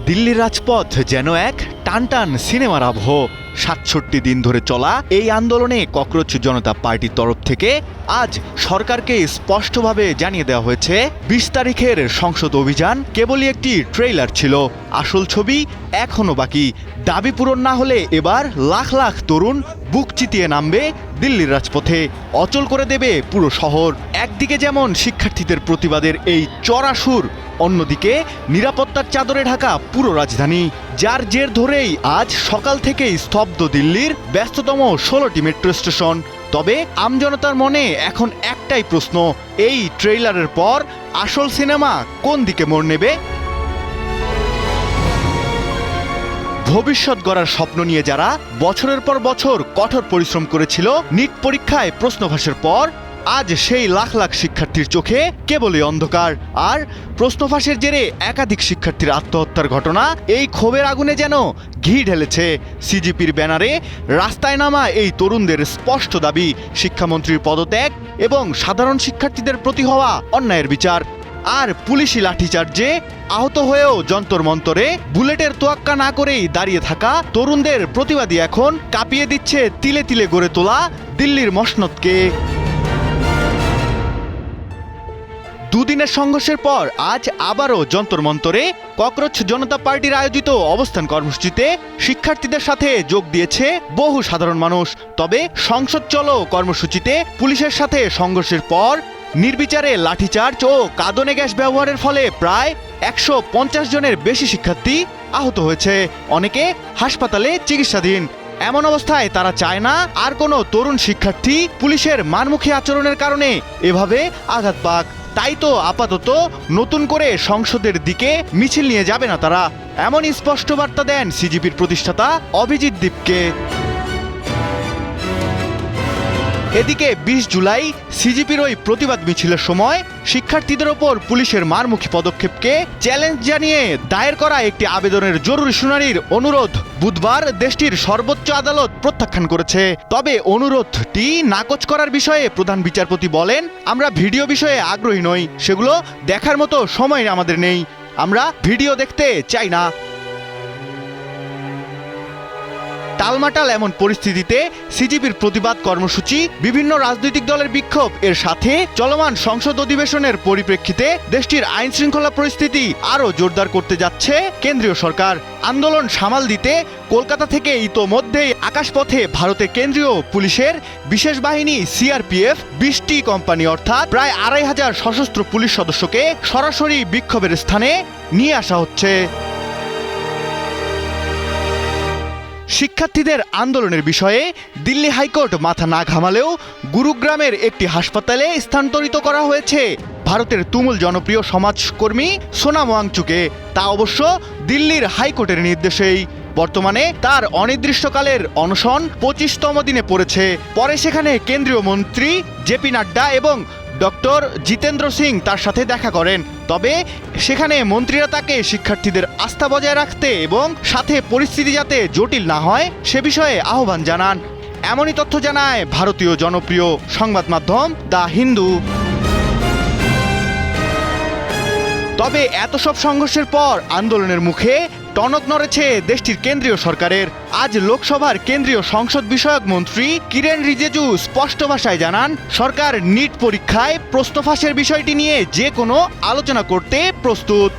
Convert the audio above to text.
দিল্লির রাজপথ যেন এক টানটান সিনেমার আবহ। ৬৭ দিন ধরে চলা এই আন্দোলনে ককরোচ জনতা পার্টির তরফ থেকে আজ সরকারকে স্পষ্টভাবে জানিয়ে দেওয়া হয়েছে ২০ তারিখের সংসদ অভিযান কেবলই একটি ট্রেইলার ছিল, আসল ছবি এখনো বাকি। দাবি পূরণ না হলে এবার লাখ লাখ তরুণ বুক চিতিয়ে নামবে দিল্লির রাজপথে, অচল করে দেবে পুরো শহর। একদিকে যেমন শিক্ষার্থীদের প্রতিবাদের এই চড়া সুর, অন্যদিকে নিরাপত্তার চাদরে ঢাকা পুরো রাজধানী, যার জের ধরেই আজ সকাল থেকেই স্তব্ধ দিল্লির ব্যস্ততম ১৬টি মেট্রো স্টেশন। তবে আমজনতার মনে এখন একটাই প্রশ্ন, এই ট্রেইলারের পর আসল সিনেমা কোন দিকে মোড় নেবে? ভবিষ্যৎ গড়ার স্বপ্ন নিয়ে যারা বছরের পর বছর কঠোর পরিশ্রম করেছিল নিট পরীক্ষায় প্রশ্ন ফাঁসের পর, আজ সেই লাখ লাখ শিক্ষার্থীর চোখে কেবলই অন্ধকার। আর প্রশ্ন ফাঁসের জেরে একাধিক শিক্ষার্থীর আত্মহত্যার ঘটনা এই ক্ষোভের আগুনে যেন ঘি ঢেলেছে। সিজিপির ব্যানারে রাস্তায় নামা এই তরুণদের স্পষ্ট দাবি, শিক্ষামন্ত্রীর পদত্যাগ এবং সাধারণ শিক্ষার্থীদের প্রতি হওয়া অন্যায়ের বিচার। আর পুলিশি লাঠিচার্জে আহত হয়েও যন্তর মন্তরে বুলেটের তোয়াক্কা না করেই দাঁড়িয়ে থাকা তরুণদের প্রতিবাদী এখন কাঁপিয়ে দিচ্ছে তিলে তিলে গড়ে তোলা দিল্লির মসনদকে। দুদিনের সংঘর্ষের পর আজ আবারও যন্তর মন্তরে ককরোচ জনতা পার্টির আয়োজিত অবস্থান কর্মসূচিতে শিক্ষার্থীদের সাথে যোগ দিয়েছে বহু সাধারণ মানুষ। তবে সংসদ চলো কর্মসূচিতে পুলিশের সাথে সংঘর্ষের পর নির্বিচারে লাঠিচার্জ ও কাঁদনে গ্যাস ব্যবহারের ফলে প্রায় ১৫০ জনের বেশি শিক্ষার্থী আহত হয়েছে, অনেকে হাসপাতালে চিকিৎসাধীন। এমন অবস্থায় তারা চায় না আর কোনো তরুণ শিক্ষার্থী পুলিশের মারমুখী আচরণের কারণে এভাবে আঘাত পাক। তাই তো আপাতত নতুন করে সংসদের দিকে মিছিল নিয়ে যাবে না তারা, এমন স্পষ্ট বার্তা দেন সিজিপির প্রতিষ্ঠাতা অভিজিৎ দীপকে। এদিকে ২০ জুলাই সিজিপির ওই প্রতিবাদ মিছিলের সময় শিক্ষার্থীদের ওপর পুলিশের মারমুখী পদক্ষেপকে চ্যালেঞ্জ জানিয়ে দায়ের করা একটি আবেদনের জরুরি শুনানির অনুরোধ বুধবার দেশটির সর্বোচ্চ আদালত প্রত্যাখ্যান করেছে। তবে অনুরোধটি নাকচ করার বিষয়ে প্রধান বিচারপতি বলেন, আমরা ভিডিও বিষয়ে আগ্রহী নই, সেগুলো দেখার মতো সময় আমাদের নেই, আমরা ভিডিও দেখতে চাই না। টালমাটাল এমন পরিস্থিতিতে সিজিপির প্রতিবাদ কর্মসূচি, বিভিন্ন রাজনৈতিক দলের বিক্ষোভ এর সাথে চলমান সংসদ অধিবেশনের পরিপ্রেক্ষিতে দেশটির আইন শৃঙ্খলা পরিস্থিতি আরও জোরদার করতে যাচ্ছে কেন্দ্রীয় সরকার। আন্দোলন সামাল দিতে কলকাতা থেকে ইতোমধ্যেই আকাশপথে ভারতের কেন্দ্রীয় পুলিশের বিশেষ বাহিনী সিআরপিএফ ২০টি কোম্পানি অর্থাৎ প্রায় ২৫০০ সশস্ত্র পুলিশ সদস্যকে সরাসরি বিক্ষোভের স্থানে নিয়ে আসা হচ্ছে। শিক্ষার্থীদের আন্দোলনের বিষয়ে দিল্লি হাইকোর্ট মাথা না ঘামালেও গুরুগ্রামের একটি হাসপাতালে স্থানান্তরিত করা হয়েছে ভারতের তুমুল জনপ্রিয় সমাজকর্মী সোনাম ওয়াংচুককে, তা অবশ্য দিল্লির হাইকোর্টের নির্দেশেই। বর্তমানে তার অনির্দিষ্টকালের অনশন ২৫তম দিনে পড়েছে। পরে সেখানে কেন্দ্রীয় মন্ত্রী জেপি নাড্ডা এবং ডক্টর জিতেন্দ্র সিং তার সাথে দেখা করেন। তবে সেখানে মন্ত্রীরা তাকে শিক্ষার্থীদের আস্থা বজায় রাখতে এবং সাথে পরিস্থিতি যাতে জটিল না হয় সে বিষয়ে আহ্বান জানান। এমনই তথ্য জানায় ভারতীয় জনপ্রিয় সংবাদ মাধ্যম দ্য হিন্দু। তবে এত সব সংঘর্ষের পর আন্দোলনের মুখে টনক নড়েছে দেশটির কেন্দ্রীয় সরকারের। আজ লোকসভার কেন্দ্রীয় সংসদ বিষয়ক মন্ত্রী কিরেন রিজিজু স্পষ্ট ভাষায় জানান, সরকার নিট পরীক্ষায় প্রশ্ন ফাঁসের বিষয়টি নিয়ে যে কোনো আলোচনা করতে প্রস্তুত।